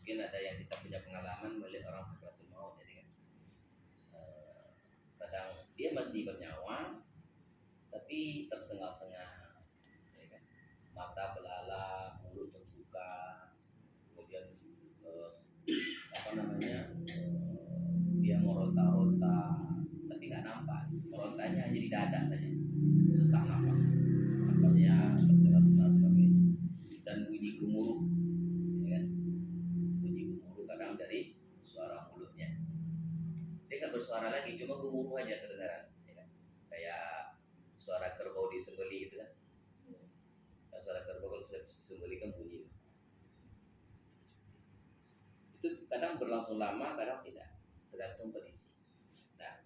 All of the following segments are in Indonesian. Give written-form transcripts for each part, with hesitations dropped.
Mungkin ada yang kita punya pengalaman melihat orang sakaratul maut, jadi kan kadang dia masih bernyawa tapi tersengal-sengal, ya kan? Mata belalak, mulut terbuka, kemudian apa namanya dia meronta-ronta tapi nggak nampak, merontanya hanya di dada saja, sesak nafas, napasnya tersengal-sengal sebagainya, dan bunyi gemuruh, ya kan? Bunyi gemuruh kadang dari suara mulutnya, dia nggak bersuara lagi, cuma gemuruh aja kedengaran, ya kan? Kayak suara kerbau disembelih gitu kan. Nah, suara kerbau kalau disembelih kan bunyi itu, kadang berlangsung lama, kadang tidak, tergantung kondisi. Nah,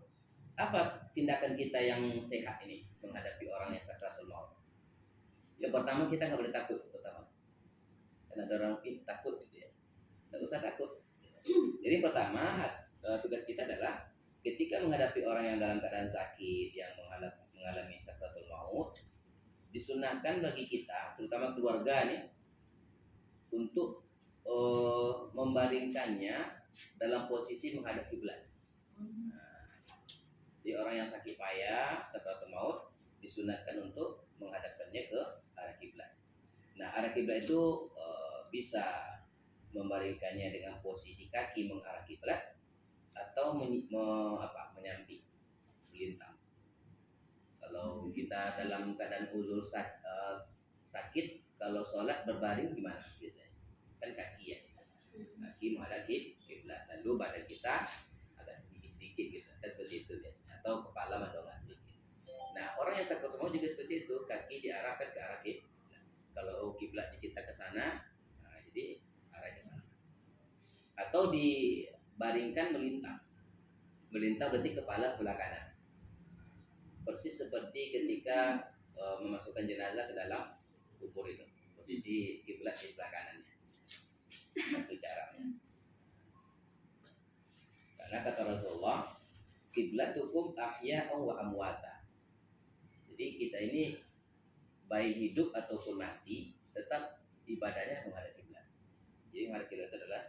apa tindakan kita yang sehat ini menghadapi orang yang sakratul maut? Yang pertama, kita nggak boleh takut. Pertama, karena ada orang takut gitu ya, nggak usah takut. Jadi pertama, tugas kita adalah ketika menghadapi orang yang dalam keadaan sakit, yang mengalami sakratul maut, disunahkan bagi kita, terutama keluarga nih, untuk membaringkannya dalam posisi menghadap kiblat. Jadi orang yang sakit payah, sakratul maut, disunahkan untuk menghadapkannya ke arah kiblat. Nah, arah kiblat itu bisa membaringkannya dengan posisi kaki mengarah kiblat atau menyampi, melintang. Kalau kita dalam keadaan uzur sakit, kalau sholat berbaring gimana biasanya? Kan kaki ya, kaki menghadap kiblat, lalu badan kita agak sedikit gitu, kan seperti itu biasanya, atau kepala mendongak sedikit. Nah, orang yang sakit mau juga seperti itu, kaki diarahkan ke arah kiblat. Kalau kiblatnya kita ke sana, nah, jadi arahnya ke sana. Atau dibaringkan melintang. Melintang berarti kepala sebelah kanan. Persis seperti ketika memasukkan jenazah ke dalam kubur itu, posisi kiblat di sebelah kanannya. Itu caranya. Karena kata Rasulullah, kiblat hukum ahya'un wa amwata. Jadi kita ini baik hidup ataupun mati, tetap ibadahnya menghadap kiblat. Jadi menghadap kiblat itu adalah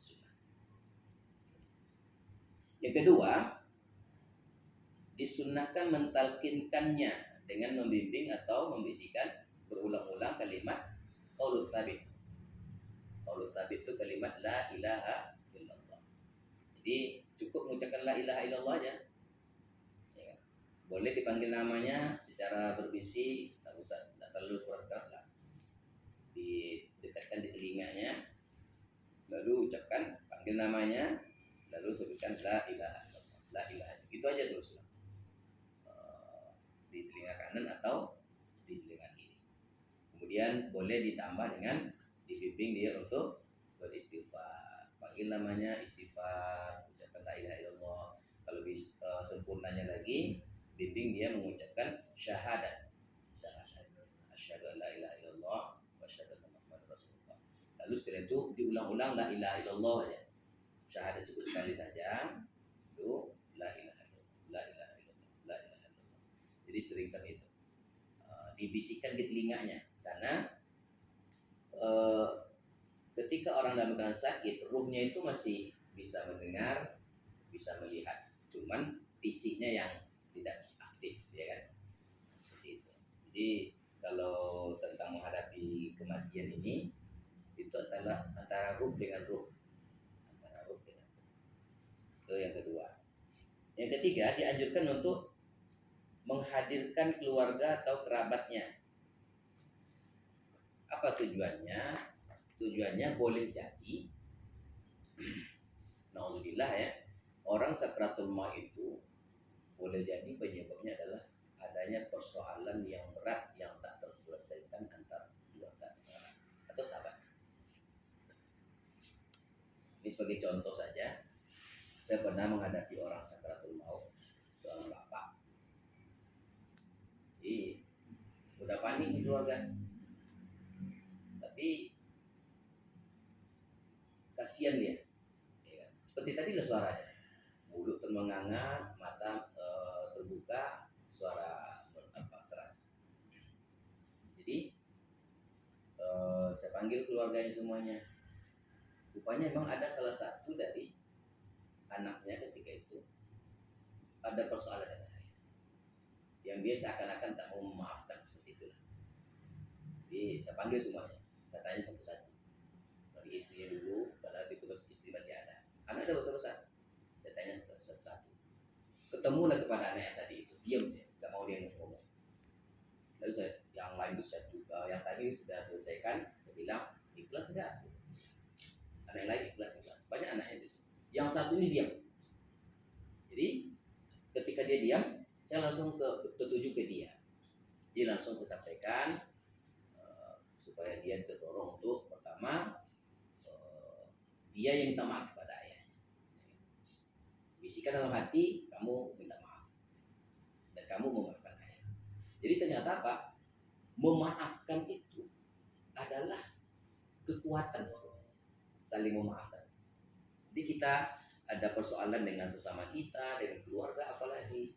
sunnah. Yang kedua, disunnahkan mentalkinkannya dengan membimbing atau membisikkan berulang-ulang kalimat qaulus tsabit. Qaulus tsabit itu kalimat la ilaha illallah. Jadi cukup mengucapkan la ilaha illallah aja. Ya. Boleh dipanggil namanya secara berbisik, tak terlalu keras-keras lah. Didekatkan di telinganya, lalu ucapkan, panggil namanya, lalu sebutkan la ilaha illallah. La ilaha. Itu aja terus lah. Di telinga kanan atau di telinga kiri. Kemudian boleh ditambah dengan dibimbing dia untuk beristighfar. Panggil namanya, istighfar, ucapkan la ilaha illallah. Kalau sempurnanya lagi, bimbing dia mengucapkan syahadat. Asyhadu an la ilaha illallah wa asyhadu anna Muhammadar Rasulullah. Lalu setelah itu diulang-ulang la ilaha illallah ya. Syahadat cukup sekali saja. Itu la ilaha illallah, la ilaha illallah, la ilaha illallah. Jadi seringkan itu. Dibisikkan di telinganya, karena ketika orang dalam keadaan sakit, ruhnya itu masih bisa mendengar, bisa melihat, cuman fisiknya yang tidak aktif, ya kan? Seperti itu. Jadi kalau tentang menghadapi kematian ini, itu adalah antara ruh dengan ruh, antara ruh dengan ruh. Itu yang kedua. Yang ketiga, dianjurkan untuk menghadirkan keluarga atau kerabatnya. Apa tujuannya? Tujuannya boleh jadi, naudzubillah ya, orang sakratul maut itu boleh jadi penyebabnya adalah adanya persoalan yang berat yang tak terselesaikan antar keluarga atau sahabat. Ini sebagai contoh saja, saya pernah menghadapi orang sakratul maut, seorang bapak. Jadi udah panik di keluarga, tapi kasihan dia, ya. Seperti tadi lah suaranya, mulut termenganga, mata terbuka, suara keras. Jadi saya panggil keluarganya semuanya. rupanya memang ada salah satu dari anaknya ketika itu ada persoalan dengan ayah, yang dia seakan-akan tak mau memaafkan seperti itu. Jadi saya panggil semuanya, saya tanya satu-satu. Bagi istrinya dulu, padahal itu istri masih ada. Anak ada besar-besar. Saya tanya satu-satu. Ketemulah kepada anak yang tadi itu, diam dia, tidak mau dia ngomong. Lalu yang lain itu yang tadi sudah selesaikan, saya bilang ikhlas enggak? Anak yang lain ikhlas. Banyak anaknya itu. Yang satu ini diam. Jadi ketika dia diam, saya langsung tertuju ke dia. Dia langsung saya sampaikan supaya dia terdorong untuk pertama dia yang minta maaf kepada ayahnya. Bisikan dalam hati, kamu minta maaf dan kamu memaafkan ayah. Jadi ternyata apa? Memaafkan itu adalah kekuatan, saling memaafkan. Jadi kita ada persoalan dengan sesama kita, dengan keluarga apalagi,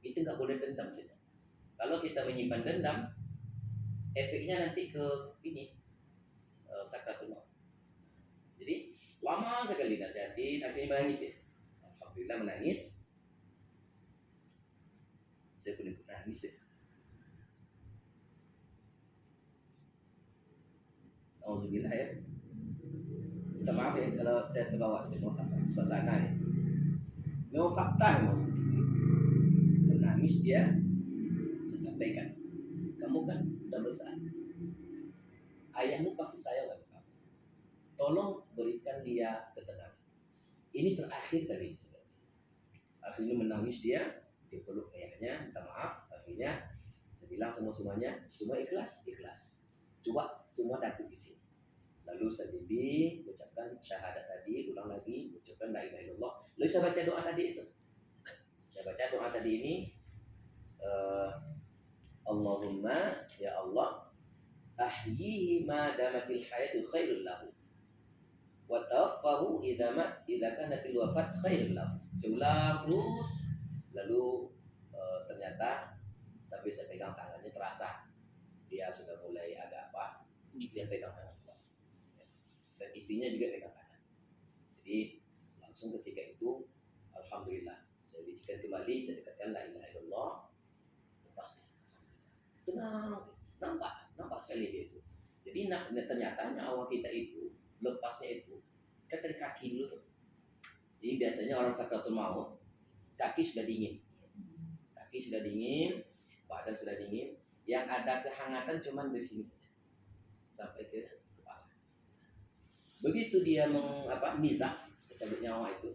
itu nggak boleh dendam kita. Kalau kita menyimpan dendam, efeknya nanti ke ini sakratul maut. Jadi lama sekali nasihatin, akhirnya menangis ya. Alhamdulillah menangis. Saya pun ikut nangis ya. Alhamdulillah ya. Minta maaf ya kalau saya terbawa suasana nih. Memang fakta memang seperti itu. Menangis dia, saya sampaikan, kamu kan udah besar, ayahmu pasti sayang sama kamu. Tolong berikan dia ketenangan. Ini terakhir kali ini. Akhirnya menangis dia peluk ayahnya, minta maaf. Akhirnya saya bilang semuanya, semua ikhlas. Coba semua datang di sini. Lalu saya bimbing, ucapkan syahadat tadi, ulang lagi, ucapkan la ilaha illallah. Lalu saya baca doa tadi itu. Saya baca doa tadi ini, Allahumma ya Allah, ahyihi ma damatil hayatu khairul lahu, wa tawaffahu idza kanatil wafat khairul lahu. Saya ulang terus, lalu ternyata sampai saya pegang tangannya terasa dia sudah mulai agak apa, dia pegang tangan dan istrinya juga pegang tangan. Jadi langsung ketika itu alhamdulillah saya bisikan kembali, saya dekatkan la ilaha illallah, lepasnya tenang, nampak sekali dia itu. Jadi ternyata nyawa kita itu lepasnya itu kan dari kaki dulu tuh. Jadi biasanya orang sakratul maut kaki sudah dingin, badan sudah dingin, yang ada kehangatan cuman di sini saja sampai ke kepala. Begitu dia nizah, cabut nyawa itu,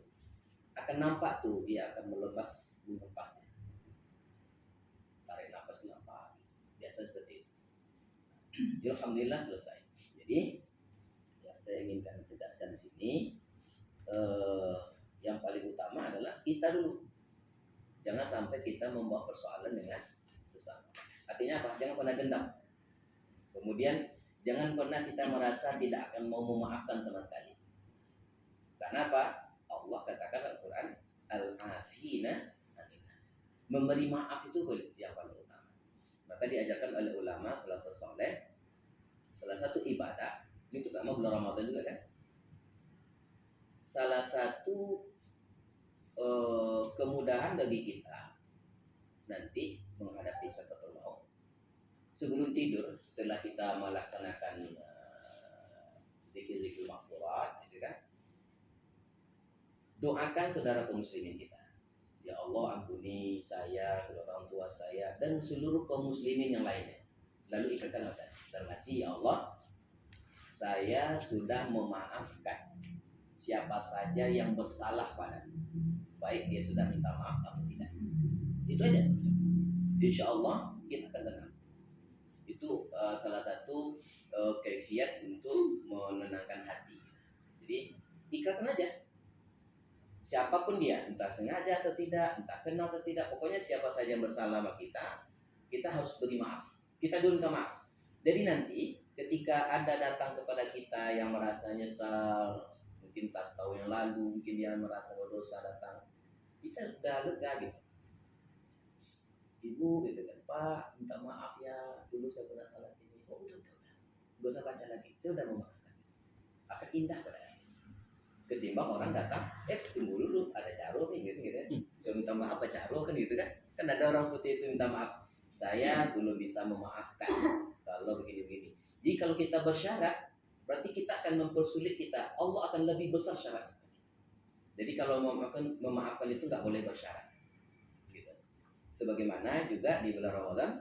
akan nampak tuh dia akan melepasnya. Tarik nafas nampak, biasa seperti itu. Jadi, alhamdulillah selesai. Jadi yang saya inginkan tegaskan di sini, yang paling utama adalah kita dulu. Jangan sampai kita membawa persoalan dengan sesama. Artinya apa? Jangan pernah dendam. Kemudian jangan pernah kita merasa tidak akan mau memaafkan sama sekali. Karena apa? Allah katakan dalam Al-Quran, al-afina aninas. Memberi maaf itu yang paling utama. Maka diajarkan oleh ulama salafus saleh, salah satu ibadah, ini terutama bulan Ramadan juga kan, salah satu kemudahan bagi kita nanti menghadapi sakratul maut. Sebelum tidur, setelah kita melaksanakan zikir-zikir maghfurat, gitu kan, doakan saudara kaum muslimin kita. Ya Allah, ampuni saya, orang tua saya, dan seluruh kaum muslimin yang lainnya. Lalu ikatkan dalam hati, ya Allah, saya sudah memaafkan siapa saja yang bersalah padaku, baik dia sudah minta maaf atau tidak. Itu aja. Insya Allah kita akan tenang. Itu salah satu kaifiat untuk menenangkan hati. Jadi ikatkan aja. Siapapun dia, entah sengaja atau tidak, entah kenal atau tidak, pokoknya siapa saja yang bersalah sama kita harus beri maaf. Kita dulu minta maaf. Jadi nanti ketika ada datang kepada kita yang merasa nyesal, mungkin pas tahun yang lalu, mungkin dia merasa berdosa datang, kita udah lega gitu. Ibu gitu kan, Pak minta maaf ya, dulu saya pernah salah ini. Oh udah, gak usah baca lagi, saya udah memaafkan. Akan indah pada hati. ketimbang orang datang, tunggu dulu, ada caro nih gitu gitu. Dia minta maaf apa caro kan gitu kan? Kan ada orang seperti itu minta maaf. Saya belum bisa memaafkan kalau begini-begini. Jadi kalau kita bersyarat, berarti kita akan mempersulit kita. Allah akan lebih besar syarat. Jadi kalau memaafkan itu nggak boleh bersyarat. Gitu. Sebagaimana juga di bulan Ramadan,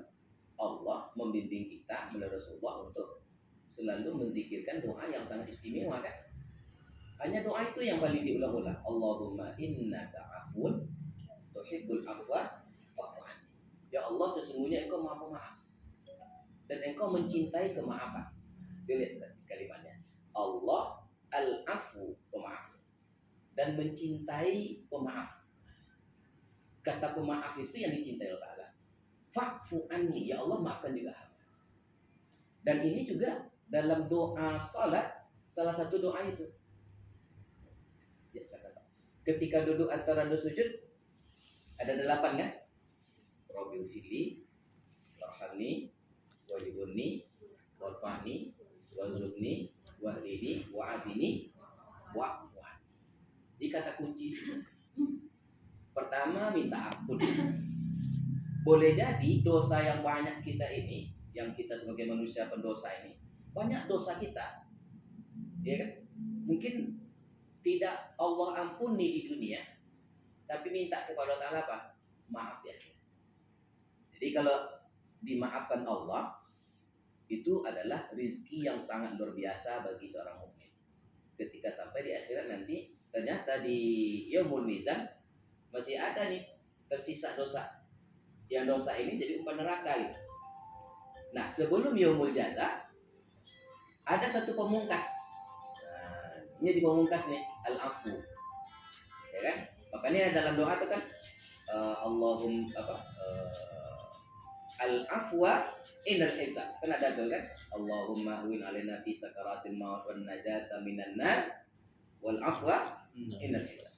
Allah membimbing kita melalui Rasulullah untuk selalu menzikirkan doa yang sangat istimewa kan. Hanya doa itu yang paling diulang-ulang. Allahumma innaka afun tuhibbul afwa fa'fu anni. Ya Allah, sesungguhnya Engkau Maha Pemaaf dan Engkau mencintai kemaafan. Lihat kalimatnya. Allah al-afu, pemaaf, dan mencintai pemaaf. Kata pemaaf itu yang dicintai Allah Ta'ala. Fa'fu anni, ya Allah maafkan juga. Dan ini juga dalam doa salat, salah satu doa itu. Ya, ketika duduk antara dua sujud, ada 8 kan? Rabbil fili, warhamni, wajibuni, warfa'ni, warzuqni, wahdini, wa'afini, wa'fu'an. Ini kata kunci. Pertama, minta ampun. Boleh jadi dosa yang banyak kita ini, yang kita sebagai manusia pendosa ini, banyak dosa kita, ya kan? Mungkin tidak Allah ampuni di dunia, tapi minta kepada Allah apa? Maaf ya. Jadi kalau dimaafkan Allah, itu adalah rizki yang sangat luar biasa bagi seorang mukmin. Ketika sampai di akhirat nanti, ternyata di Yaumul Mizan masih ada nih tersisa dosa. Yang dosa ini jadi umpan neraka gitu. Nah, sebelum Yaumul Jaza ada satu pemungkas. Nah, ini di pemungkas nih, al-afu. Ya kan? Makanya dalam doa itu kan al-afwa inal hisab. Kan ada tuh kan? Allahumma huwin alaina fi sakaratil maut wan najata minan nar wal afwa inal hisab.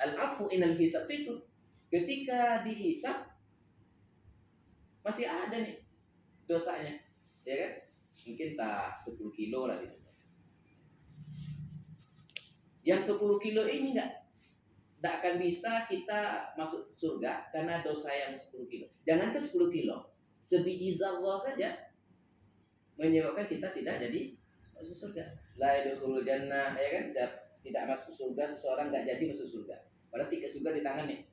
Al-afu inal hisab itu ketika dihisab masih ada nih dosanya, ya kan? Mungkin tak 10 kilo lah bisa. Yang 10 kilo ini tidak akan bisa kita masuk surga karena dosa yang 10 kilo. Jangan ke 10 kilo, sebiji zarrah saja menyebabkan kita tidak jadi masuk surga. La yadkhulul jannah, ya kan? Tidak masuk surga seseorang nggak jadi masuk surga. Padahal tiket surga di tangan nih.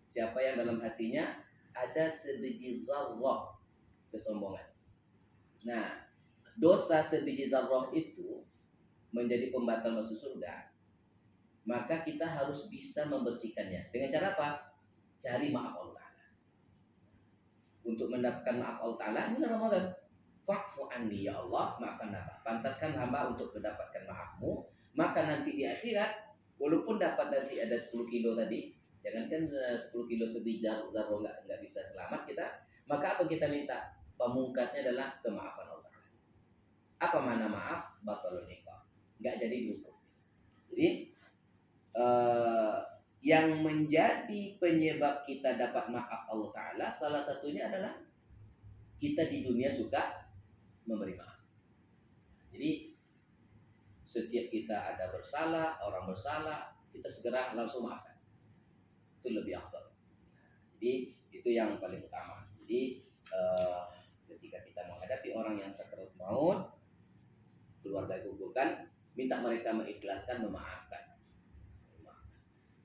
Siapa yang dalam hatinya ada sebiji zarrah kesombongan. Nah, dosa sebiji zarrah itu menjadi pembatal masuk surga. Maka kita harus bisa membersihkannya. Dengan cara apa? Cari maaf Allah Ta'ala. Untuk mendapatkan maaf Allah Ta'ala, ini Ramadan. Fa'fu anni, ya Allah, maafkan hamba. Pantaskan hamba untuk mendapatkan maafmu. Maka nanti di akhirat, walaupun dapat nanti ada 10 kilo tadi, jangankan 10 kilo sebiji zarrah nggak bisa selamat kita, maka apa kita minta? Pamungkasnya adalah kemaafan Allah Ta'ala. Apa mana maaf? Batalun nikah. Nggak jadi dihukum. Jadi yang menjadi penyebab kita dapat maaf Allah Ta'ala, salah satunya adalah kita di dunia suka memberi maaf. Jadi setiap kita ada bersalah, orang bersalah, kita segera langsung maafkan. Itu lebih afdal. Jadi itu yang paling utama. Jadi ketika kita menghadapi orang yang sakaratul maut, keluarga kumpulkan, minta mereka mengikhlaskan, memaafkan.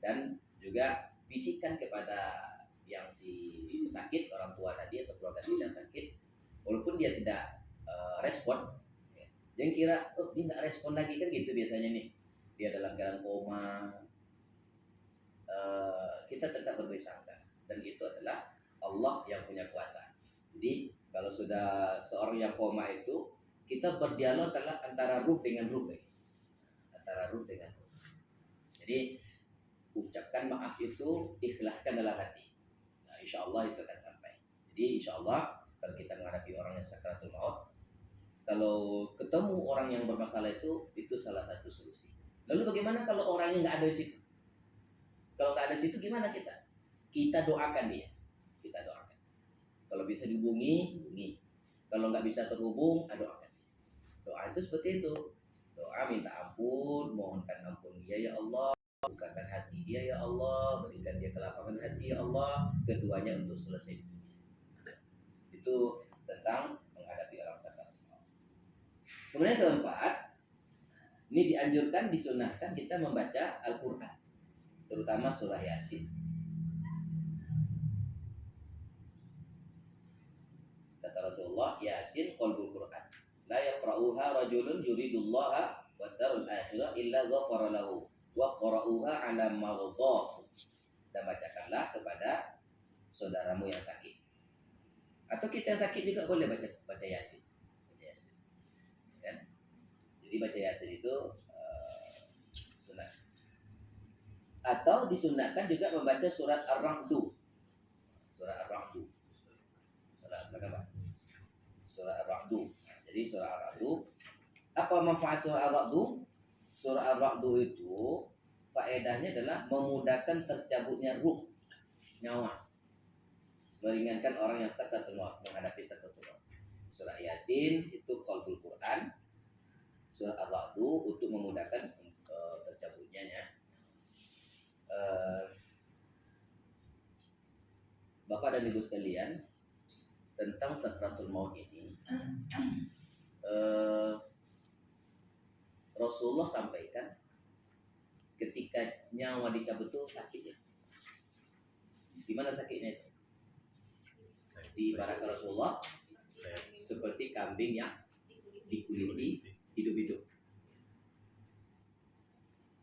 Dan juga bisikkan kepada yang si sakit, orang tua tadi atau keluarga yang sakit, walaupun dia tidak respon, ya. Jangan kira dia nggak respon lagi, kan gitu biasanya nih, dia dalam keadaan koma, kita tetap berberi sangka, dan itu adalah Allah yang punya kuasa. Jadi kalau sudah seorang yang koma itu, kita berdialog antara ruh dengan ruh, antara ruh dengan ruh. Jadi ucapkan maaf itu, ikhlaskan dalam hati. Nah, insya Allah itu akan sampai. Jadi insya Allah kalau kita menghadapi orang yang sakaratul maut, kalau ketemu orang yang bermasalah itu salah satu solusi. Lalu bagaimana kalau orangnya nggak ada di situ? Kalau nggak ada di situ gimana kita? Kita doakan dia. Kita doakan. Kalau bisa dihubungi, hubungi. Kalau nggak bisa terhubung, doakan. Doa itu seperti itu. Doa minta ampun, mohonkan ampun dia. dia ya Allah, bukakan hati dia ya Allah, berikan dia kelapangan hati ya Allah, keduanya untuk selesai. Itu tentang menghadapi orang sakratul maut. Kemudian keempat, ini dianjurkan, disunahkan kita membaca Al-Quran, terutama surah Yasin. Kata Rasulullah, Yasin qalbul Quran. La yaqra'uha rajulun yuridullaha wa darul akhirah illa ghafara lahu wa qara'uha ala maghdah. Dan bacakanlah kepada saudaramu yang sakit. Atau kita yang sakit juga boleh baca Yasin. Baca Yasin. Ya. Jadi baca Yasin itu sunat. Atau disunatkan juga membaca surat Ar-Ra'du. Surat Ar-Ra'du. Surah Ar-Ra'du. Jadi surah Ar-Ra'du, apa manfaat surah Ar-Ra'du? Surah Ar-Ra'du itu faedahnya adalah memudahkan tercabutnya ruh, nyawa, meringankan orang yang sakratul maut, menghadapi sakratul maut. Surah Yasin itu qalbul Quran. Surah Ar-Ra'du untuk memudahkan tercabutnya. Bapak dan Ibu sekalian, tentang sakratul maut ini, Rasulullah sampaikan ketika nyawa dicabut itu sakitnya. Gimana sakitnya itu? Diibaratkan Rasulullah seperti kambing yang dikuliti hidup-hidup.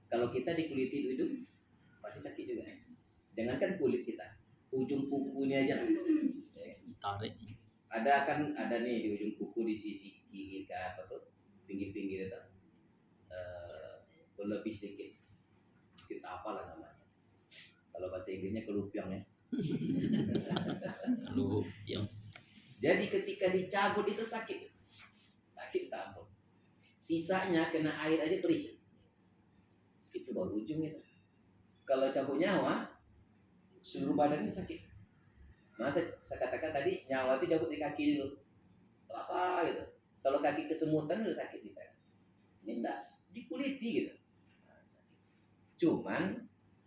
Kalau kita dikuliti hidup-hidup pasti sakit juga. Jangankan kulit kita, ujung kukunya aja tarik. Ada nih di ujung kuku, di sisi kiri ke apa tuh, pinggir-pinggir itu berlebih sedikit. Kita apalah namanya. Kalau bahasa Inggrisnya kelupiang ya. Kelupiang. Jadi ketika dicabut itu sakit tak ampun. Sisanya kena air aja perih. Itu baru ujung itu. Kalau cabut nyawa, seluruh badannya sakit. Masa saya katakan tadi nyawa itu cabut di kaki dulu, terasa gitu. Kalau kaki kesemutan udah sakit kita. Ini enggak, dikuliti gitu. Cuman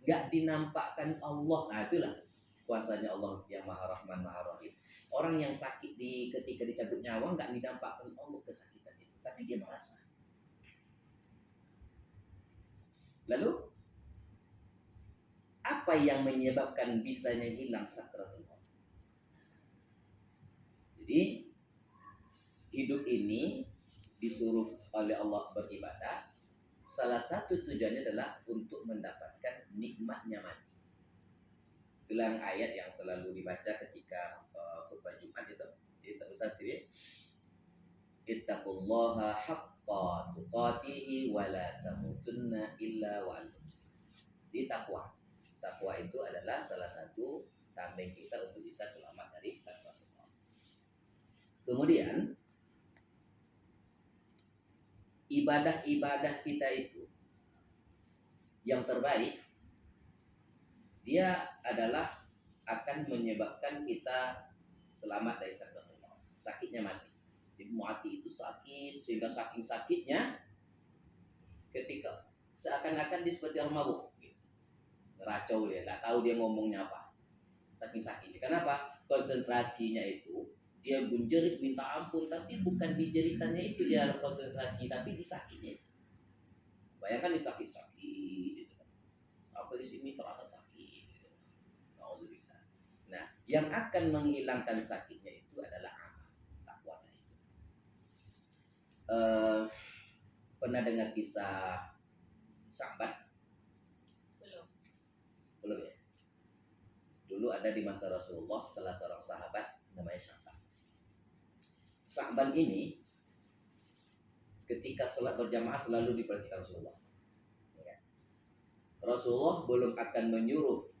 nggak dinampakkan Allah. Nah itulah kuasanya Allah yang Maha Rahman Maha Rahim. Orang yang sakit ketika dicabut nyawa nggak dinampakkan Allah kesakitan itu, tapi dia merasa. Lalu apa yang menyebabkan bisanya hilang sakratul maut? Jadi hidup ini disuruh oleh Allah beribadah. Salah satu tujuannya adalah untuk mendapatkan nikmatnya mati. Itulah ayat yang selalu dibaca ketika khutbah Jumat itu. Jadi Ustaz sini, ittaqullaha haqqa tuqatihi wa la tamutunna illa wa antum muslimun. Jadi takwa. Takwa itu adalah salah satu tameng kita untuk bisa selamat dari sakratul maut. Kemudian ibadah-ibadah kita itu yang terbaik, dia adalah akan menyebabkan kita selamat dari sakratul maut. Sakitnya mati. Jadi mati itu sakit, sehingga saking sakitnya ketika seakan-akan dia seperti orang mabuk. Ngeracau dia, nggak tahu dia ngomongnya apa. Saking sakitnya. Kenapa? Konsentrasinya itu dia menjerit minta ampun, tapi bukan di jeritannya itu dia konsentrasi, tapi di sakitnya itu. Bayangkan di sakit-sakit gitu. Apa di sini terasa sakit gitu. Nah, yang akan menghilangkan sakitnya itu adalah amal, takwa itu. Pernah dengar kisah sahabat? Belum ya? Dulu ada di masa Rasulullah salah seorang sahabat namanya Sa'ban ini ketika sholat berjamaah selalu diperhatikan Rasulullah. Rasulullah belum akan menyuruh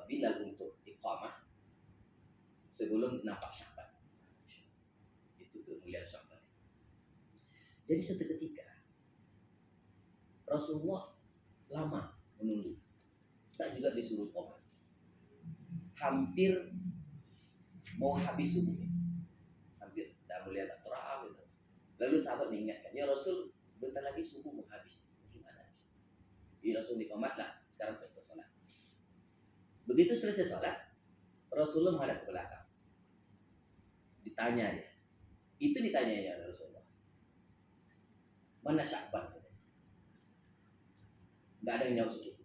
Bilal untuk iqamah sebelum nampak Sa'ban. Itu kemuliaan Sa'ban. Jadi suatu ketika Rasulullah lama menunggu, tak juga disuruh iqamah. Hampir mau habis subuhnya. Melihat terang gitu. Lalu sahabat mengingatkan, ya Rasul, bentar lagi subuh mau habis. Gimana? langsung dikomat lah. Sekarang pesta sholat. Begitu selesai sholat, Rasulullah menghadap ke belakang. Ditanya dia. Itu ditanyanya oleh Rasulullah. Mana Sya'ban? Nggak ada yang jawab segitu.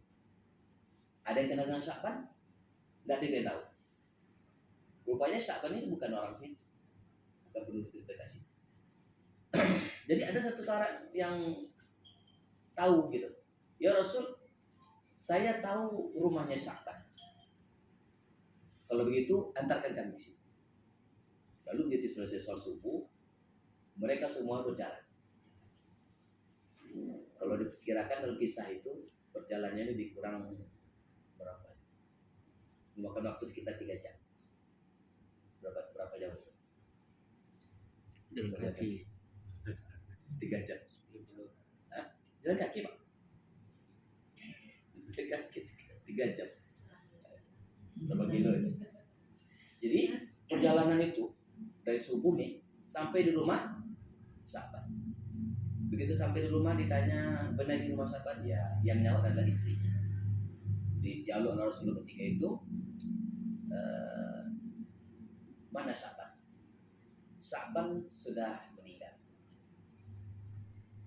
Ada yang kenal dengan Sya'ban? Nggak ada yang tahu. Rupanya Sya'ban ini bukan orang situ. Bukan penduduk dekat situ. Jadi ada satu sahabat yang tahu gitu. Ya Rasul, saya tahu rumahnya Sya'ban. Kalau begitu, antarkan kami ke situ. Lalu begitu selesai sholat subuh, mereka semua berjalan. Kalau diperkirakan dalam kisah itu, perjalanannya lebih kurang berapa? Memakan waktu sekitar 3 jam. Berapa jauh itu? Jalan kaki. 3 jam. Jalan kaki, Pak. Jalan kaki 3 jam. Berapa kilo itu? Jadi perjalanan itu dari subuh nih sampai di rumah sahabat. Begitu sampai di rumah ditanya, benar di rumah sahabat? Ya, yang nyawa adalah istrinya. Dialog oleh Rasulullah ketika itu, mana sahabat? Sahabat sudah meninggal,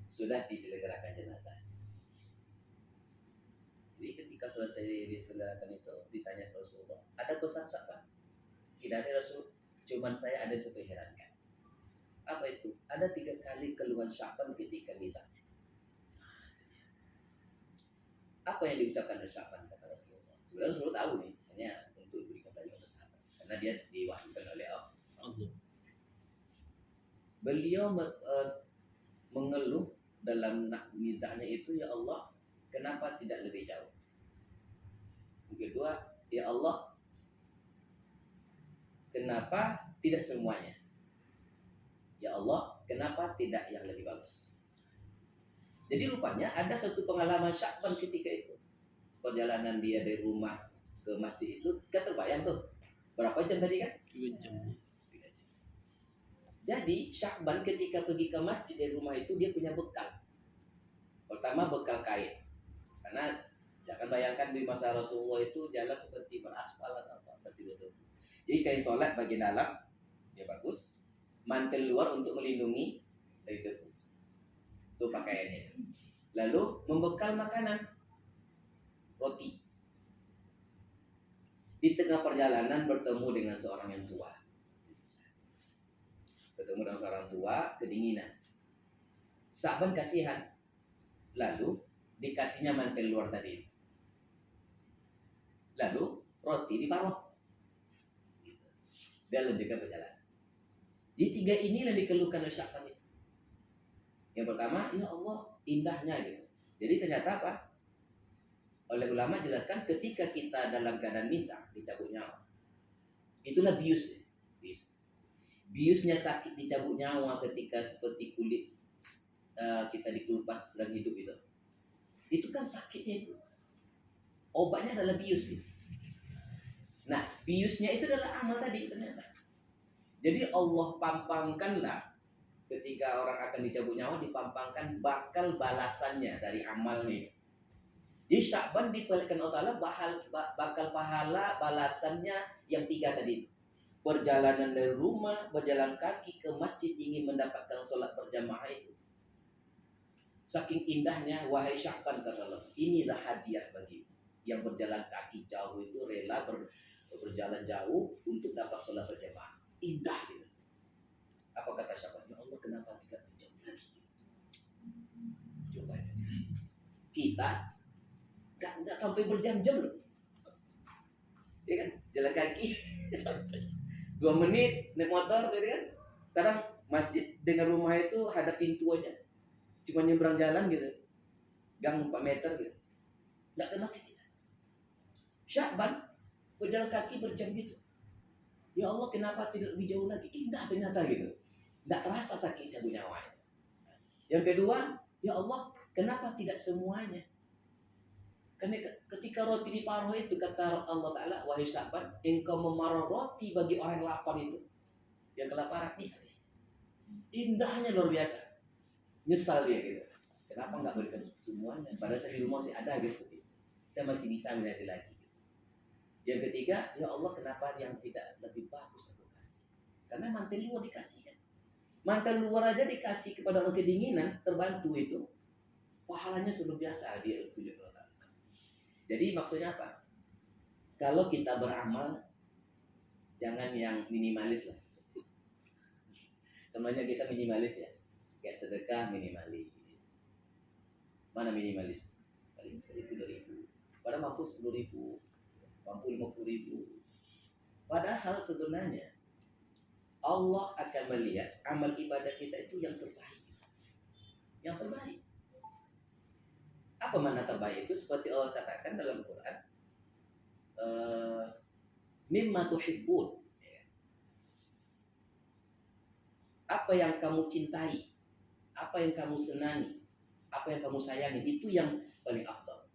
sudah diselenggarakan jenazah. Jadi ketika selesai diselenggarakan itu ditanya Rasulullah, ada pesan sahabat? Tidak ada Rasul, cuman saya ada satu herankan. Apa itu? Ada 3 kali keluhan Sya'ban ketika nizam. Apa yang diucapkan oleh Sya'ban kata Rasulullah? Sebenarnya Rasulullah tahu nih, hanya untuk berikan pelajaran ke sahabat, karena dia diwahyukan oleh Allah. Beliau mengeluh dalam nizamnya itu, ya Allah, kenapa tidak lebih jauh? Yang kedua, ya Allah, kenapa tidak semuanya? Ya Allah, kenapa tidak yang lebih bagus? Jadi rupanya ada satu pengalaman Sya'ban ketika itu. Perjalanan dia dari rumah ke masjid itu, kan terbayang tuh. Berapa jam tadi kan? 2 jam. 3 jam. Jadi Sya'ban ketika pergi ke masjid dari rumah itu, dia punya bekal. Pertama bekal kain. Karena jangan bayangkan di masa Rasulullah itu jalan seperti beraspal atau apa, pasti betul. Jadi kain sholat bagian dalam ya bagus, mantel luar untuk melindungi dari debu. Itu pakaiannya. Lalu membekal makanan, roti. Di tengah perjalanan bertemu dengan seorang yang tua. Bertemu dengan seorang tua, kedinginan. Sahabat kasihan. Lalu dikasihnya mantel luar tadi. Lalu roti diparuh. Dia lanjutkan perjalanan. Jadi 3 ini yang dikeluhkan oleh Sya'ban itu. Yang pertama, ya Allah, indahnya gitu. Jadi ternyata apa? Oleh ulama jelaskan ketika kita dalam keadaan nisa, dicabut nyawa. Itulah bius. Biusnya sakit dicabut nyawa ketika seperti kulit kita dikelupas dan hidup itu. Itu kan sakitnya itu. Obatnya adalah bius gitu. Nah, biusnya itu adalah amal tadi ternyata. Jadi Allah pampangkanlah ketika orang akan dicabut nyawa, dipampangkan bakal balasannya dari amalnya. Jadi Sya'ban diberikan Allah bakal pahala balasannya yang 3 tadi. Perjalanan dari rumah, berjalan kaki ke masjid ingin mendapatkan sholat berjamaah itu. Saking indahnya, wahai Sya'ban kata Allah, inilah hadiah bagi yang berjalan kaki jauh itu, rela berjalan jauh untuk dapat sholat berjamaah. Indah gitu. Apa kata Sya'ban? Ya Allah, kenapa tidak jauh lagi? Coba kita nggak sampai berjam-jam loh. Ya kan? Jalan kaki sampai 2 menit naik motor, gitu kan? Kadang masjid dengan rumah itu hadap pintu aja. Cuma nyebrang jalan gitu. Gang 4 meter gitu. Nggak ke masjid kita. Sya'ban berjalan kaki berjam gitu. Ya Allah, kenapa tidak lebih jauh lagi? Indah ternyata gitu. Nggak terasa sakit cabut nyawa. Yang kedua, ya Allah, kenapa tidak semuanya? Karena ketika roti diparuh itu, kata Allah Ta'ala, wahai Sya'ban, engkau memaruh roti bagi orang yang lapar itu. Yang kelaparan nih. Indahnya luar biasa. Nyesal dia gitu. Kenapa nggak berikan semuanya? Padahal saya di rumah masih ada gitu. Saya masih bisa melihat lagi. Yang ketiga, ya Allah kenapa yang tidak lebih bagus aku kasih? Karena mantel luar dikasih kan. Mantel luar aja dikasih kepada orang kedinginan, terbantu itu. Pahalanya sudah biasa dia tujuh tahun. Jadi maksudnya apa? Kalau kita beramal, jangan yang minimalis lah. Temannya kita minimalis ya. Kayak sedekah minimalis. Mana minimalis? Paling 1.000, 2.000. Padahal mampu 10.000, mampu 50.000. Padahal sebenarnya Allah akan melihat amal ibadah kita itu yang terbaik. Yang terbaik. Apa makna terbaik itu? Seperti Allah katakan dalam Quran, mimma tuhibbun. Apa yang kamu cintai, apa yang kamu senangi, apa yang kamu sayangi, itu yang paling afdal.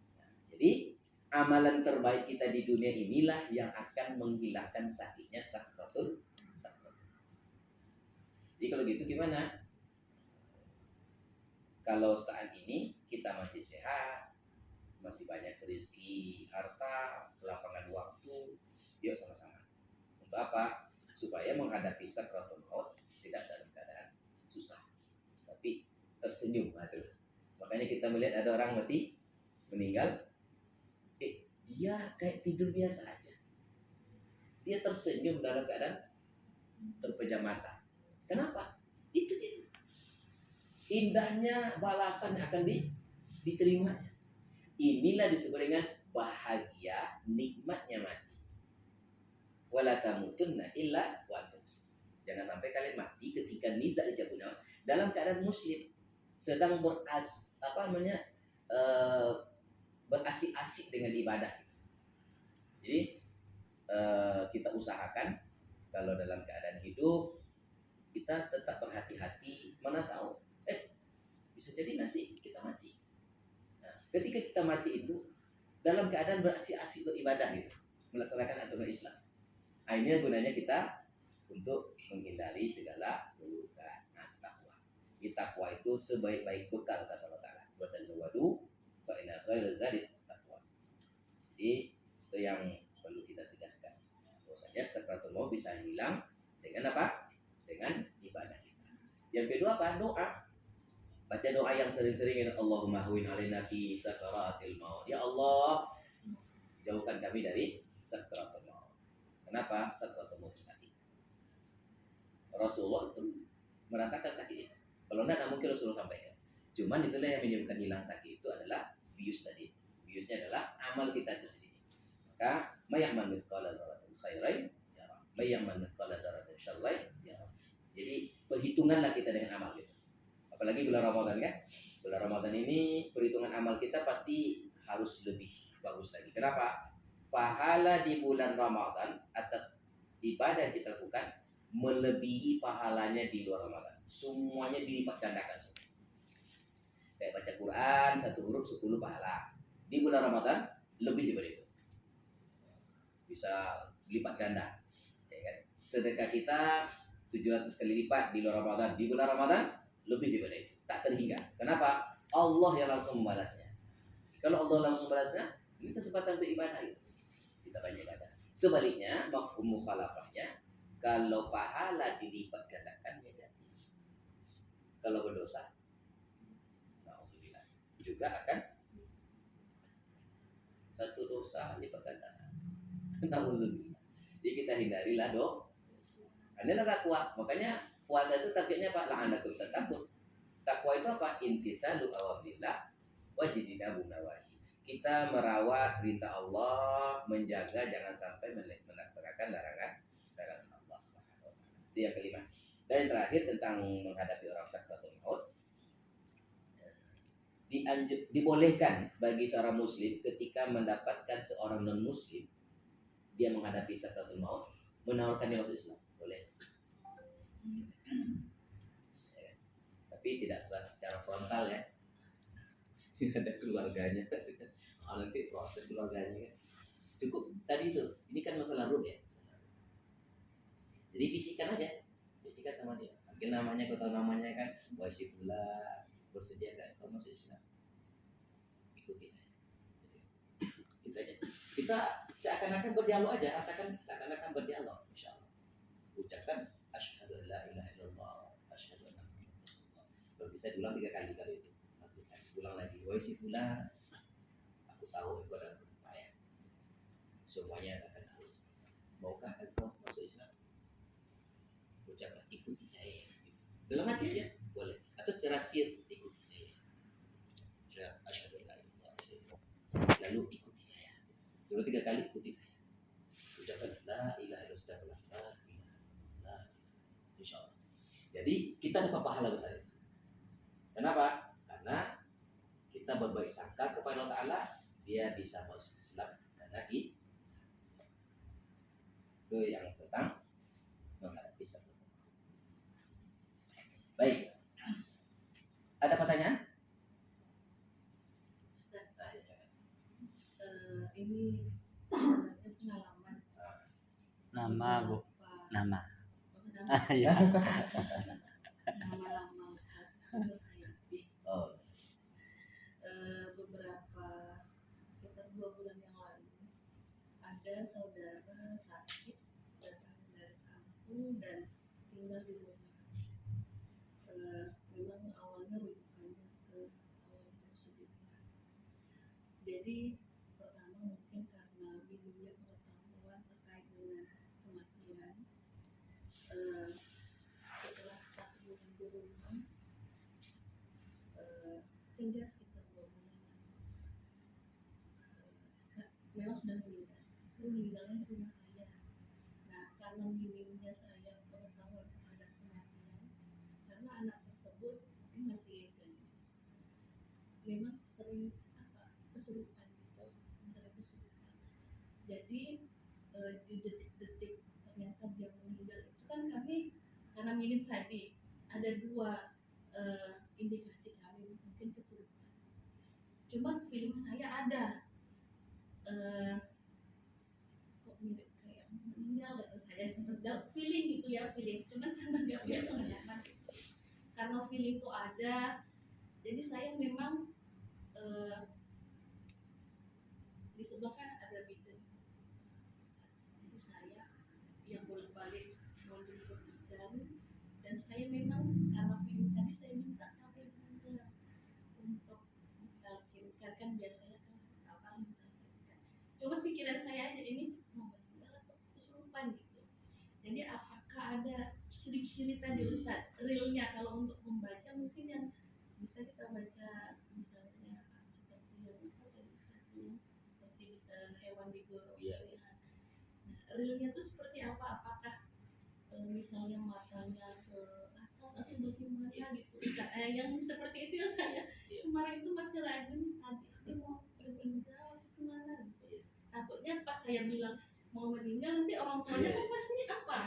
Jadi amalan terbaik kita di dunia inilah yang akan menghilangkan sakitnya sakratul. Jadi kalau gitu gimana? Kalau saat ini kita masih sehat, masih banyak rezeki, harta, lapangan waktu, yuk sama-sama. Untuk apa? Supaya menghadapi sakratul maut tidak dalam keadaan susah, tapi tersenyum. Makanya kita melihat ada orang mati, meninggal, dia kayak tidur biasa aja. Dia tersenyum dalam keadaan terpejam mata. Kenapa? Itu. Indahnya balasan akan diterimanya. Inilah disebut dengan bahagia nikmatnya mati. Wala tamutunna illa wa antum. Jangan sampai kalian mati ketika niza ijabuna dalam keadaan muslim, sedang berasik-asik dengan ibadah. Jadi kita usahakan kalau dalam keadaan hidup kita tetap berhati-hati. Mana tahu bisa jadi nanti kita mati. Nah, ketika kita mati itu dalam keadaan berasik-asik beribadah gitu, melaksanakan aturan Islam. Nah, ini gunanya kita untuk menghindari segala keburukan. Nah, takwa. Takwa itu sebaik-baik bekal kata Allah Taala. Wa tazawwadu fa inna khairaz zadi taqwa. Jadi itu yang perlu kita tegaskan. Bahwasanya sakratul maut bisa hilang dengan apa? Dengan ibadah kita. Yang kedua apa? Doa. Baca doa yang sering-sering, Allahumma hawwin 'alaina fi sakaratil maut. Ya Allah, jauhkan kami dari sakratul maut. Kenapa? Sakratul maut sakit. Rasulullah itu merasakan sakit itu. Kalau enggak mungkin Rasulullah sampaikan. Cuman itulah yang menyebabkan hilang sakit itu adalah bius tadi. Biusnya adalah amal kita itu sendiri. Maka mayyaman mithqala dzarratin khairan yara. Mayyaman mithqala dzarratin syarran yara. Jadi perhitunganlah kita dengan amal kita. Apalagi bulan Ramadan kan. Bulan Ramadan ini perhitungan amal kita pasti harus lebih bagus lagi. Kenapa? Pahala di bulan Ramadan atas ibadah yang kita lakukan melebihi pahalanya di luar Ramadan. Semuanya dilipat gandakan. Kayak baca Quran 1 huruf 10 pahala. Di bulan Ramadan lebih daripada itu. Bisa lipat ganda. Ya kan? Sedekah kita 700 kali lipat di luar Ramadan. Di bulan Ramadan lebih daripada itu, tak terhingga. Kenapa? Allah yang langsung membalasnya. Kalau Allah langsung membalasnya, ini kesempatan beribadah itu. Kita banyak ibadah. Sebaliknya, mafhum mukhalafahnya, kalau pahala dilipat gandakan ya jadi. Kalau berdosa, juga akan satu dosa lipat gandakan. Jadi kita hindarilah adalah takwa. Makanya puasa itu targetnya apa? La'anakum tattaqun. Takwa itu apa? Imtitsalu awamrillah wa jitinabu nawahi. Kita merawat perintah Allah, menjaga jangan sampai melaksanakan larangan Allah Subhanahu wa taala. Itu yang kelima. Dan yang terakhir tentang menghadapi orang sakratul maut. Dibolehkan bagi seorang muslim ketika mendapatkan seorang non muslim dia menghadapi sakratul maut menawarkan dia masuk Islam. Boleh. Tapi tidak secara frontal ya. Tidak ada keluarganya. Nanti proses keluarganya kan. Cukup tadi itu. Ini kan masalah ruh ya. Jadi bisikan aja. Bisikan sama dia. Mungkin namanya kau tahu namanya kan Wasifullah, bersedia kan kalau masuk Islam, ikuti saya. Itu aja. Kita seakan-akan berdialog aja, rasakan seakan-akan berdialog, insya Allah. Ucapkan asyhadu an la ilaha illallah, asyhadu anna Muhammadan rasulullah. Kalau bisa diulang 3 kali kalau itu. Nanti ulang lagi. Wahai si fulan, aku tahu engkau dalam keupaya. Semuanya akan tahu. Maukah engkau masuk Islam? Ucapkan ikuti saya. Dalam hati aja boleh. Atau secara sir ikuti saya. Asyhadu an la ilaha illallah. Lalu ikuti saya. Suruh 3 kali ikuti saya. Ucapkan la ilaha illallah. La ilaha. Insya Allah. Jadi kita dapat pahala besar itu. Kenapa? Karena kita berbaik sangka kepada Allah Ta'ala, dia bisa masuk Islam karena itu yang tentang menghadapi satu. Baik. Ada pertanyaan? Ustaz, ini sebenarnya pengalaman. Nama Bu, Beberapa- nama. Oh, nama. Ya. Nama lama Ustaz untuk Hayati. Oh, Beberapa sekitar 2 bulan yang lalu ada saudara sakit datang dari kampung dan tinggal di rumah. Memang awalnya rujukannya ke awal Sudirman. Jadi pertama mungkin karena minimnya pengetahuan terkait dengan kematian. Setelah 1 bulan di rumah, tinggal sekitar 2 bulan. Memang sudah meninggal. Itu meninggalnya di rumah saya. Nah, karena minimnya saya pengetahuan terhadap kematian, karena anak tersebut ini masih gadis, memang sering kesurupan gitu, sering kesurupan. Jadi di detik-detik ternyata dia meninggal itu kan kami karena minim tadi ada 2 indikasi kami mungkin kesurupan. Cuman feeling saya ada kok mirip kayak meninggal kata saya, seperti feeling gitu ya, feeling. Cuman karena nggak punya pengalaman, karena feeling itu ada, jadi saya memang di sebelah kan ada bidan. Jadi saya yang bolak-balik mau jemput bidan, dan saya memang karena feeling tadi saya minta sama ibunya untuk ditalkinkan, kan biasanya kan abang ditalkinkan. Cuma pikiran saya aja ini mau meninggal atau kesurupan gitu. Jadi apakah ada ciri-ciri tadi Ustaz, realnya kalau untuk membaca mungkin yang bisa kita baca misalnya seperti yang apa tadi Ustaz bilang, seperti hewan digorok. Iya. Nah, realnya itu seperti apa? Apakah misalnya matanya ke atas atau bagaimana gitu Ustaz? Yang seperti itu yang saya kemarin itu masih ragu nih, tadi dia mau meninggal atau gimana gitu. Takutnya pas saya bilang mau meninggal nanti orang tuanya kan pasti apa?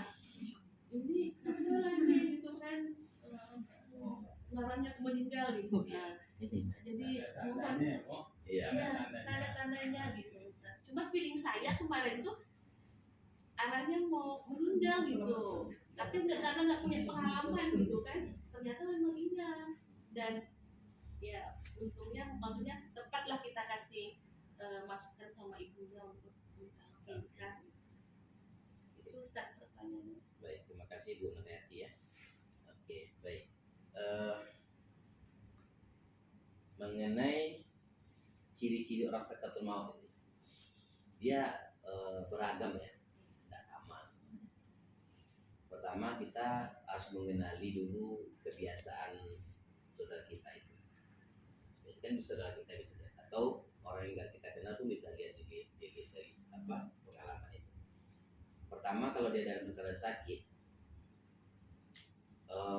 Ini ada lagi gitu kan, larangnya meninggal gitu ya. Jadi mohon iya. ya tanda-tandanya gitu Ustaz. Cuma feeling saya kemarin tuh arahnya mau meninggal gitu, tapi karena nggak punya pengalaman gitu kan, ternyata memang iya. Dan ya untungnya maksudnya tepatlah kita kasih masukan sama ibunya untuk mentalkinkan. Itu Ustaz pertanyaannya. Baik, terima kasih Bu Nurhayati ya. Oke, baik. Mengenai ciri-ciri orang sakratul maut ini, dia beragam ya, tidak sama semuanya. Pertama kita harus mengenali dulu kebiasaan saudara kita itu. Biasanya kan saudara kita bisa lihat, atau orang yang nggak kita kenal pun bisa lihat dari apa pengalaman itu. Pertama kalau dia dalam keadaan sakit,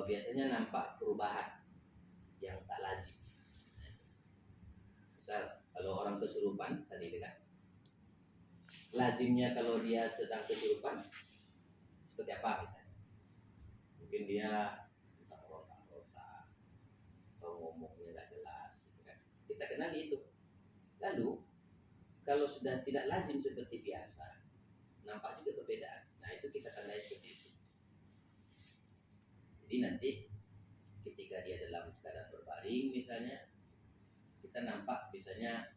biasanya nampak perubahan yang tak lazim. Misal kalau orang kesurupan tadi kan, lazimnya kalau dia sedang kesurupan seperti apa misalnya? Mungkin dia entah meronta-ronta atau ngomongnya nggak jelas, gitu kan? Kita kenali itu. Lalu kalau sudah tidak lazim seperti biasa, nampak juga perbedaan. Nah itu kita tandai seperti itu. Jadi nanti ketika dia dalam keadaan berbaring misalnya, kita nampak misalnya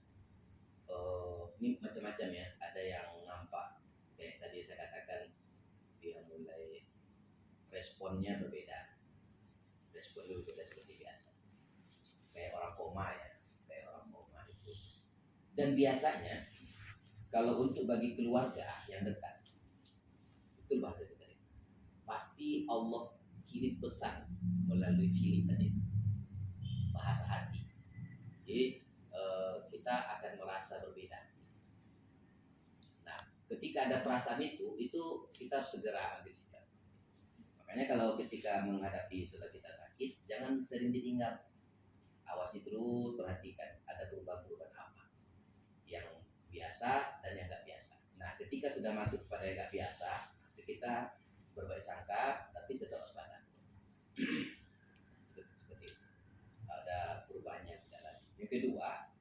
ini macam-macam ya. Ada yang nampak kayak tadi saya katakan, dia mulai responnya berbeda. Responnya berbeda seperti biasa. Kayak orang koma ya, kayak orang koma itu. Dan biasanya kalau untuk bagi keluarga yang dekat, itu bahasa kita. Pasti Allah kirim pesan melalui feeling tadi, bahasa hati. Jadi kita akan merasa berbeda. Nah, ketika ada perasaan itu kita harus segera ambil sikap. Makanya kalau ketika menghadapi saudara kita sakit, jangan sering ditinggal. Awasi terus, perhatikan ada perubahan-perubahan apa yang biasa dan yang nggak biasa. Nah, ketika sudah masuk pada yang nggak biasa, kita berbaik sangka tapi tetap waspada. Seperti itu. Ada perubahannya tidak lazim. Yang kedua,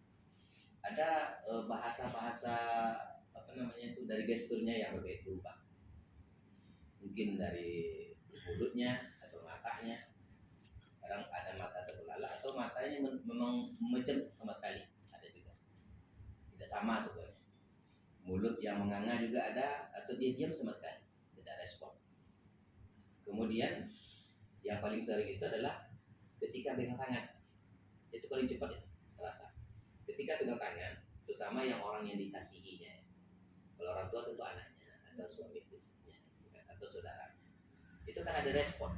ada bahasa-bahasa apa namanya itu dari gesturnya yang berubah. Mungkin dari mulutnya atau matanya. Kadang ada mata terbelalak atau matanya memang memejam sama sekali. Ada juga. Tidak sama sebetulnya. Mulut yang menganga juga ada, atau dia diam sama sekali, tidak respon. Kemudian yang paling sering itu adalah ketika pegang tangan, itu paling cepat ya terasa. Ketika pegang tangan, terutama yang orang yang dikasihinya, kalau orang tua tentu anaknya atau suami istrinya atau saudaranya, itu kan ada respon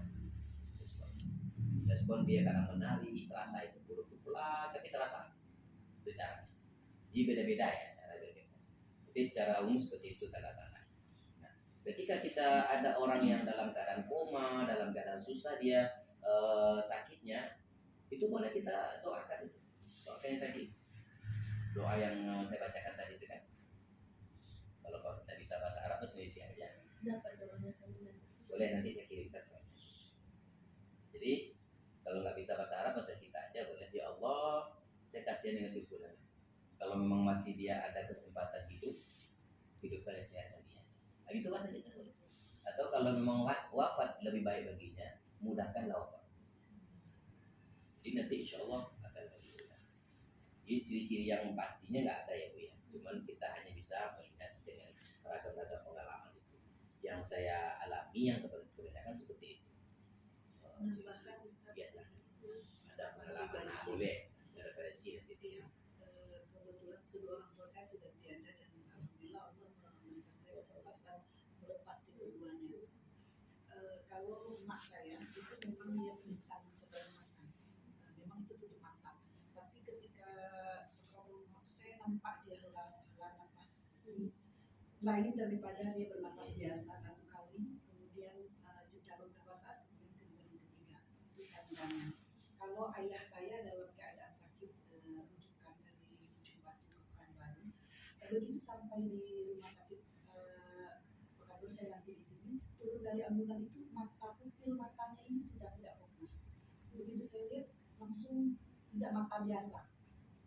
dia kadang menari, terasa itu buruk pelan tapi terasa itu caranya. Jadi beda-beda ya cara berbeda. Tapi secara umum seperti itu tanda-tanda. Nah, ketika kita ada orang yang dalam keadaan koma, dalam keadaan susah dia sakitnya, itu boleh kita doakan itu. Doakan yang tadi. Doa yang saya bacakan tadi itu kan. Kalau kita bisa bahasa Arab terus Indonesia aja. Dapat doanya teman. Boleh nanti saya kirimkan. Jadi kalau nggak bisa bahasa Arab bahasa kita aja boleh. Ya Allah, saya kasihan dengan si fulan. Kalau memang masih dia ada kesempatan hidup, hidupkan yang sehat dia. Nah, itu bahasa kita boleh. Atau kalau memang wafat lebih baik baginya, mudahkanlah wafat. Jadi nanti insya Allah akan lebih mudah. Jadi ciri-ciri yang pastinya nggak ada ya Bu ya. Cuman kita hanya bisa melihat dengan ragam-ragam pengalaman itu. Yang saya alami yang kebanyakan seperti itu. Bahkan Biasa. Ada pengalaman, nah, boleh ada referensi nanti. Kebetulan kedua orang tua saya sudah tiada dan alhamdulillah Allah memberikan saya kesempatan melepas kedua-duanya. Kalau emak saya itu memang dia pingsan setelah makan, memang itu tutup mata. Tapi ketika sekarang waktu saya nampak dia hela nafas lain daripada dia bernapas biasa satu kali, kemudian jeda beberapa saat, kemudian kedua dan ketiga itu tandanya. Kalau ayah saya dalam keadaan sakit rujukan dari Ujung Batu ke Pekanbaru, begitu sampai di rumah sakit Pekanbaru saya nanti di sini, turun dari ambulan itu pupil matanya ini sudah tidak fokus. Begitu saya lihat langsung tidak mata biasa.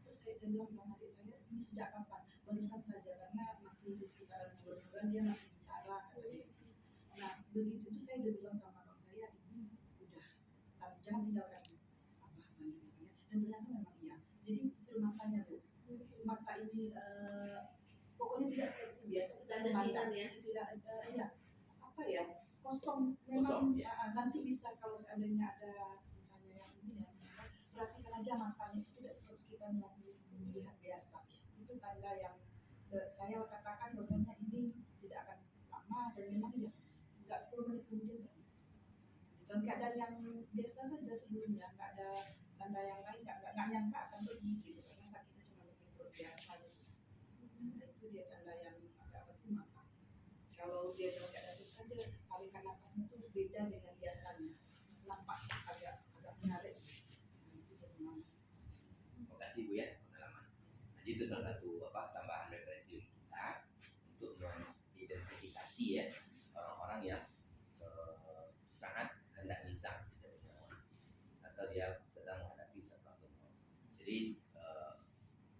Terus saya bilang sama adik saya, ini sejak kapan? Barusan saja karena masih di sekitaran bulan dia masih bicara katanya. Nah begitu itu saya udah bilang sama abang saya, ini udah, tapi jangan tinggalkan abah-abah gitu ya. Dan ternyata memang iya. Jadi pupil matanya tuh, mata ini pokoknya tidak seperti biasa. Tidak ada sinar ya? Tidak ada ya. Apa ya? Kosong. Memang ya. nanti bisa kalau seandainya ada misalnya yang ini ya, perhatikan aja matanya itu tidak seperti kita melihat biasa. Itu tanda yang saya katakan bahwasanya ini tidak akan lama dan memang tidak nggak 10 menit kemudian dalam keadaan yang biasa saja sebelumnya, nggak ada tanda yang lain, nggak nyangka akan pergi gitu karena sakitnya cuma sakit perut biasa gitu. Nah, itu dia tanda yang agak bermata. Kalau dia dalam keadaan itu saja tarikan nafasnya itu berbeda dengan biasanya, nampak agak menarik. Nah, itu bagaimana? Terima kasih Bu ya pengalaman. Jadi itu salah satu tambahan referensi kita untuk mengidentifikasi ya orang-orang yang sangat hendak nisan atau dia sedang menghadapi sesuatu. Jadi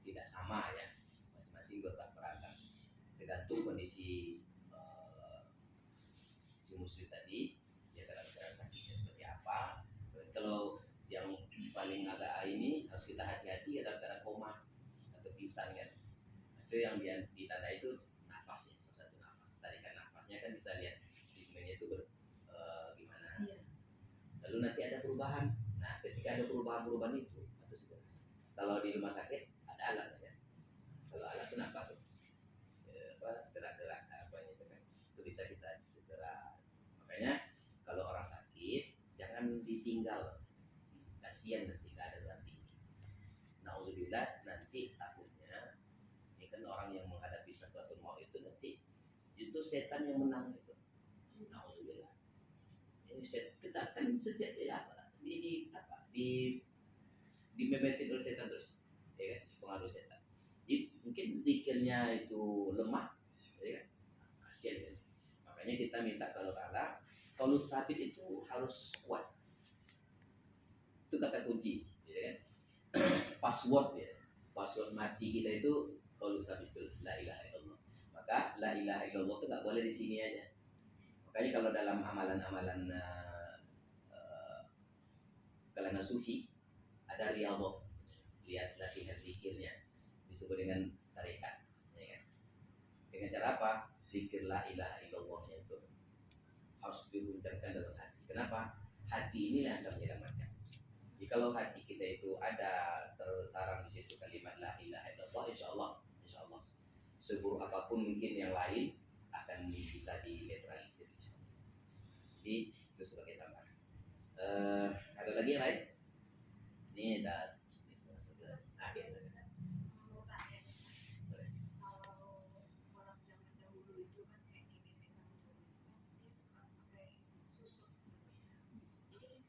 tidak sama ya, masing-masing beragam. Tergantung kondisi si muslim tadi dia dalam keadaan sakitnya seperti apa. Kalau paling agak ini harus kita hati-hati dalam keadaan koma atau pingsan kan. Itu yang ditanda itu nafasnya, salah satu nafas. Tarikan nafasnya kan bisa lihat ritmenya itu gimana. Iya. Lalu nanti ada perubahan. Nah, ketika ada perubahan-perubahan itu atau sebenarnya kalau di rumah sakit ada alat ya. Kalau alat kenapa tuh? Gerak-gerak apa itu kan? Itu bisa kita segera. Makanya kalau orang sakit jangan ditinggal. Kasihan nanti nggak ada berarti. Nauzubillah, nanti takutnya ini kan orang yang menghadapi sakaratul maut itu nanti itu setan yang menang itu. Nauzubillah. Ini kita kan setiap dimemetin oleh setan terus, ya kan? Pengaruh setan. Jadi, mungkin zikirnya itu lemah, ya kan? Kasihan kan? Makanya kita minta kalau kalah, kalau sabit itu harus kuat. Itu kata kunci, ya kan? Password ya, password mati kita itu kalau sabit itu la ilaha illallah. Maka la ilaha illallah itu nggak boleh di sini aja. Makanya kalau dalam amalan-amalan kalangan sufi ada riyadhah, lihat latihan zikirnya disebut dengan tarekat, ya kan? Dengan cara apa? Zikir la ilaha illallahnya itu harus diucapkan dalam hati. Kenapa? Hati inilah yang akan menyelamatkan. Jadi kalau hati kita itu ada tersarang di situ kalimat la ilaha illallah, insya Allah seburuk apapun mungkin yang lain akan bisa dinetralisir. Jadi itu sebagai tambahan. Ada lagi yang lain? Ini dah akhir. Mau tanya, kalau orang zaman dahulu itu kan kayak nenek zaman dahulu itu kan dia suka pakai susuk namanya. Jadi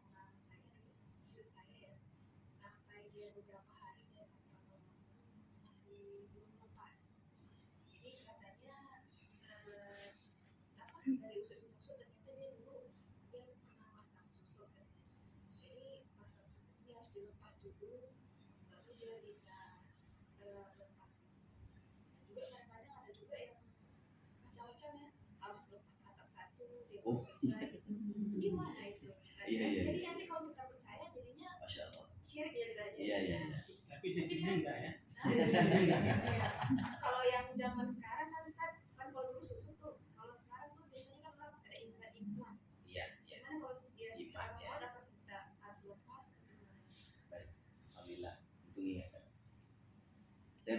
pengalaman saya dulu, menurut saya ya, sampai dia beberapa hari dia sampai beberapa waktu masih belum lepas. Jadi katanya dari usut-usut ternyata dia dulu dia pernah pasang susuk kan. Jadi pasang susuk ini harus dilepas dulu, baru dia bisa lepas. Dan juga kadang-kadang ada juga yang macam-macam ya, harus lepas atap satu dia Oh. bisa gitu. Itu gimana itu? Iya. Jadi nanti kalau kita percaya jadinya Masya Allah. syirik ya kita. Iya. Tapi cucinya enggak ya? Iya. Kalau yang zaman sekarang kan Ustaz, kan kalau dulu susu tuh, kalau sekarang tuh biasanya kan orang ada implan. Iya. Gimana kalau dia Implan, sekarang ya. mau dapat kita harus lepas atau gimana? Baik. Alhamdulillah. Itu ingatkan. Saya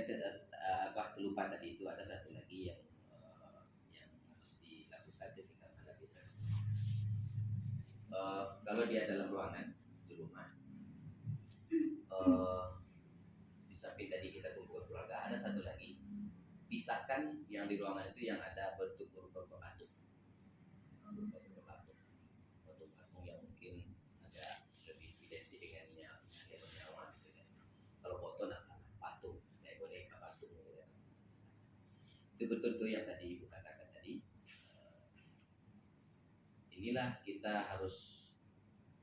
lupa tadi itu ada satu lagi yang harus dilakukan ketika menghadapi sakit. Kalau dia dalam ruangan di rumah, di samping tadi kita kumpul keluarga, ada satu lagi, pisahkan yang di ruangan itu yang ada bentuk berupa batu, batu yang mungkin agak lebih identik dengannya dia bernyawa gitu kan. Kalau foto patung, kayak boneka patung gitu ya. Itu betul tuh yang tadi Ibu katakan tadi. Inilah kita harus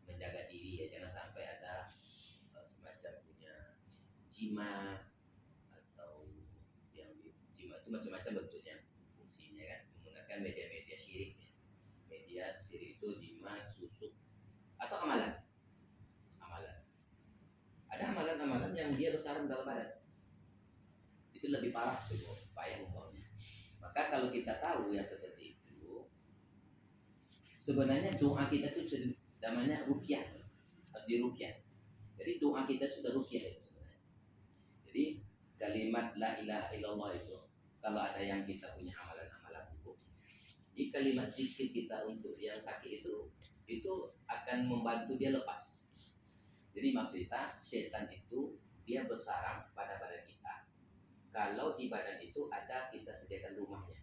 menjaga diri ya, jangan sampai ada semacam punya jimat atau yang jimat itu macam-macam bentuknya, fungsinya kan, menggunakan media-media syirik ya. Media syirik itu jimat, susuk atau amalan. Ada amalan-amalan yang dia bersarang dalam badan. Itu lebih parah tuh, payah membawanya. Maka kalau kita tahu yang seperti itu, sebenarnya doa kita itu namanya ruqyah, harus diruqyah. Jadi doa kita sudah ruqyah itu sebenarnya. Jadi kalimat la ilaha illallah itu, kalau ada yang kita punya amalan-amalan hukum, jadi kalimat zikir kita untuk yang sakit itu akan membantu dia lepas. Jadi maksudnya setan itu dia bersarang pada badan kita. Kalau di badan itu ada, kita sediakan rumahnya.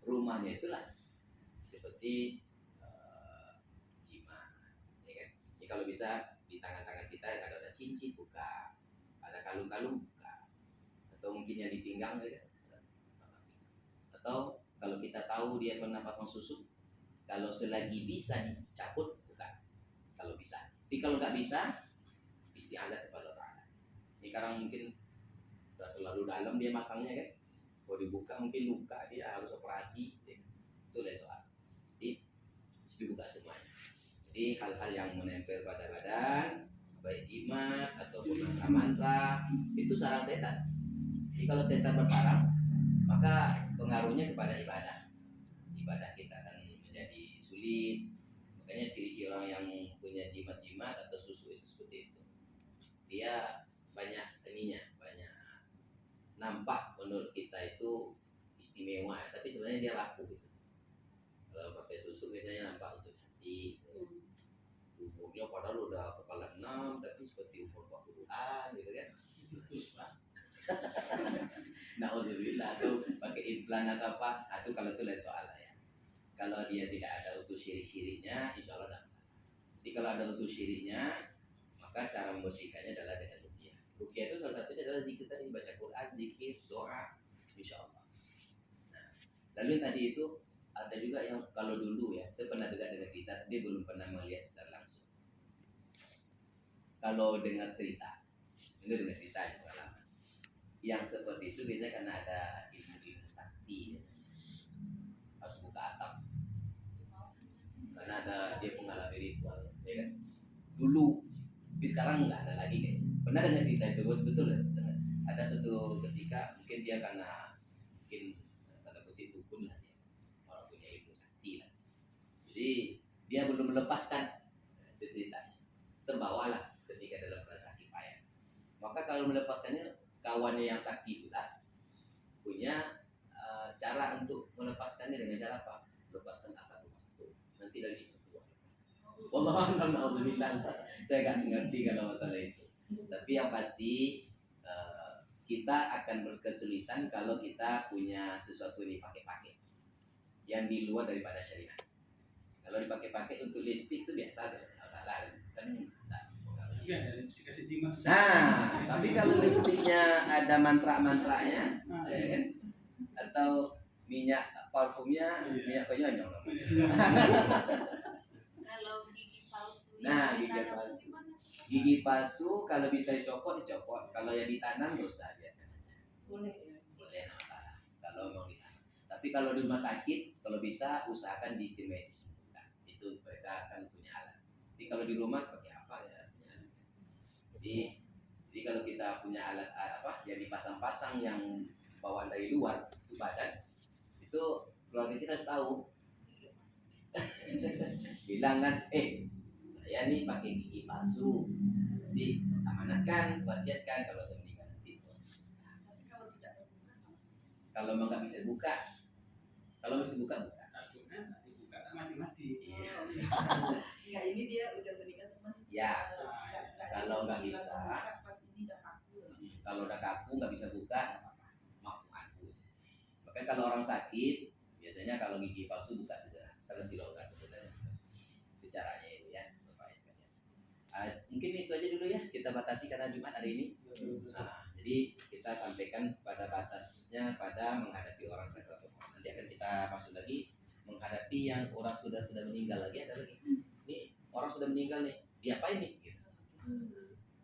Rumahnya itulah seperti jimat, ya kan? Jadi kalau bisa di tangan-tangan kita ada cincin buka, ada kalung-kalung buka, atau mungkin yang di pinggang, ya kan? Atau kalau kita tahu dia pernah pasang susuk, kalau selagi bisa dicabut buka, kalau bisa. Tapi kalau nggak bisa, isti'adzah kepada Allah. Ini karena mungkin udah terlalu dalam dia masangnya kan, kalau dibuka mungkin luka, dia harus operasi, ya. Itu dari soal. Jadi dibuka semuanya. Jadi Jadi hal-hal yang menempel pada badan, baik jimat ataupun mantra-mantra, itu sarang setan. Jadi kalau setan bersarang, maka pengaruhnya kepada ibadah. Ibadah kita akan menjadi sulit. Makanya ciri-ciri orang yang punya jimat-jimat atau susu itu seperti itu. Dia banyak ininya, banyak nampak menurut kita itu istimewa, tapi sebenarnya dia laku gitu. Kalau pakai susu biasanya nampak untuk cantik. Umurnya padahal udah kepala 6 tapi seperti umur 40-an gitu kan. Naudzubillah, tuh pakai implan atau apa, itu kalau itu lain soal lah ya. Kalau dia tidak ada unsur syirik-syiriknya, insya Allah tidak masalah. Jadi kalau ada unsur syiriknya, maka cara membersihkannya adalah dengan ruqyah. Ruqyah itu salah satunya adalah zikir tadi, baca Quran, zikir, doa, insya Allah. Nah, lalu yang tadi itu ada juga yang kalau dulu ya, saya pernah dekat dengan kita, dia belum pernah melihat secara langsung. Kalau dengar cerita, ini dengar cerita ya, pengalaman. Yang seperti itu biasanya karena ada ilmu-ilmu sakti, harus buka atap, karena ada dia mengalami ritual, ya kan? Dulu, tapi sekarang nggak ada lagi kayaknya. Pernah dengar cerita itu betul ya? Ada suatu ketika mungkin dia karena mungkin tanda kutip dukun lah dia, orang punya ilmu sakti lah. Jadi dia belum melepaskan itu ceritanya, terbawalah ketika dalam perasaan sakit payah. Maka kalau melepaskannya, kawannya yang sakti pula punya cara untuk melepaskannya dengan cara apa? Lepaskan akar rumah satu, nanti dari situ keluar. Wallahualam, naudzubillah. Saya nggak ngerti kalau masalah itu. Tapi yang pasti kita akan berkesulitan kalau kita punya sesuatu yang dipakai-pakai yang di luar daripada syariat. Kalau dipakai-pakai untuk lipstick itu biasa aja, nggak salah kan? Iya, ada kasih jimat. Nah, tapi kalau lipstiknya ada mantra-mantranya, ya kan? Atau minyak parfumnya, minyak konyol namanya. Kalau gigi palsu Nah, yang gigi ditanam palsu. gimana? Gigi palsu kalau bisa dicopot dicopot, kalau yang ditanam dosa biarkan aja. Boleh ya. Boleh, nggak masalah. Kalau mau ditanam. Tapi kalau di rumah sakit, kalau bisa usahakan di tim medis. Nah, itu mereka akan punya alat. Jadi kalau di rumah pakai apa ya? Punya alat. Jadi kalau kita punya alat apa yang dipasang-pasang yang bawaan dari luar itu badan, itu keluarga kita harus tahu. Bilang kan, saya nih pakai gigi palsu, jadi amanatkan, wasiatkan kalau saya meninggal nanti. Tapi kalau tidak terbuka, Kalau memang nggak bisa buka, kalau bisa buka buka. Takutnya dibuka tak mati-mati. Iya. ya ini dia udah meninggal cuma Ya, kalau nggak bisa, pas ini udah kaku. kalau udah kaku nggak bisa buka, nggak apa-apa, maafun aku. Makanya kalau orang sakit, biasanya kalau gigi palsu buka segera, karena si longgar sebenarnya. Itu caranya itu ya, Bapak sekalian. Mungkin itu aja dulu ya, kita batasi karena Jumat hari ini. Nah, jadi kita sampaikan pada batasnya pada menghadapi orang sakratul maut. Nanti akan kita masuk lagi menghadapi yang orang sudah meninggal lagi, ada lagi. Ini orang sudah meninggal nih, diapain nih? Gitu.